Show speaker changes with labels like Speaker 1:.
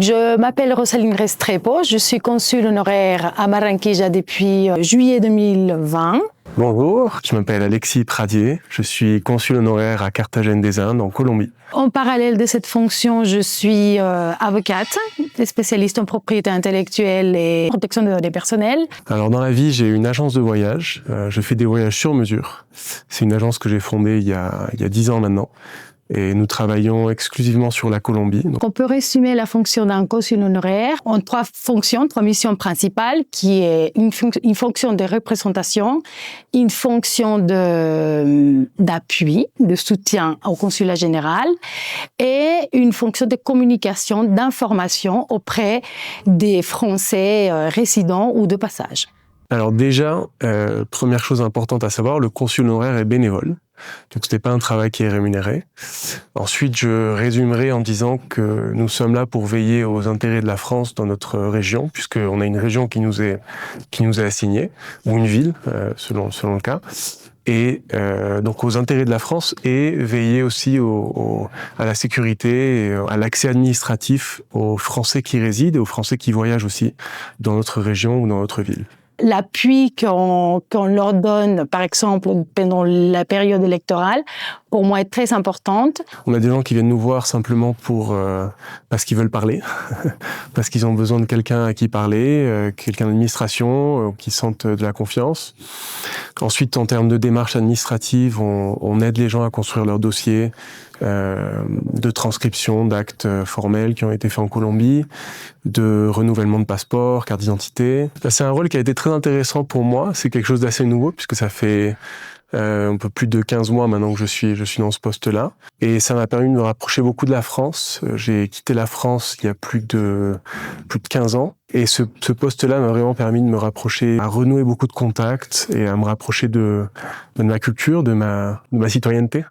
Speaker 1: Je m'appelle Rosaline Restrepo, je suis consul honoraire à Barranquilla depuis juillet 2020.
Speaker 2: Bonjour, je m'appelle Alexis Pradier, je suis consul honoraire à Carthagène des Indes, en Colombie.
Speaker 1: En parallèle de cette fonction, je suis avocate, spécialiste en propriété intellectuelle et protection des données personnelles.
Speaker 2: Alors dans la vie, j'ai une agence de voyage, je fais des voyages sur mesure. C'est une agence que j'ai fondée il y a 10 ans maintenant. Et nous travaillons exclusivement sur la Colombie.
Speaker 1: Donc on peut résumer la fonction d'un consul honoraire en trois missions principales, qui est une fonction de représentation, une fonction d'appui, de soutien au consulat général et une fonction de communication, d'information auprès des Français résidents ou de passage.
Speaker 2: Alors déjà, première chose importante à savoir, le consul honoraire est bénévole. Donc ce n'est pas un travail qui est rémunéré. Ensuite, je résumerai en disant que nous sommes là pour veiller aux intérêts de la France dans notre région, puisqu'on a une région qui nous est assignée, ou une ville, selon le cas. Et donc aux intérêts de la France et veiller aussi à la sécurité et à l'accès administratif aux Français qui résident et aux Français qui voyagent aussi dans notre région ou dans notre ville.
Speaker 1: L'appui qu'on leur donne, par exemple, pendant la période électorale, pour moi, est très importante.
Speaker 2: On a des gens qui viennent nous voir simplement parce qu'ils veulent parler, parce qu'ils ont besoin de quelqu'un à qui parler, quelqu'un d'administration, qui sentent de la confiance. Ensuite, en termes de démarches administratives, on aide les gens à construire leur dossier de transcription d'actes formels qui ont été faits en Colombie, de renouvellement de passeport, carte d'identité. C'est un rôle qui a été très intéressant pour moi. C'est quelque chose d'assez nouveau puisque ça fait un peu plus de 15 mois maintenant que je suis dans ce poste-là. Et ça m'a permis de me rapprocher beaucoup de la France. J'ai quitté la France il y a plus de 15 ans. Et ce poste-là m'a vraiment permis de me rapprocher, à renouer beaucoup de contacts et à me rapprocher de ma culture, de ma citoyenneté.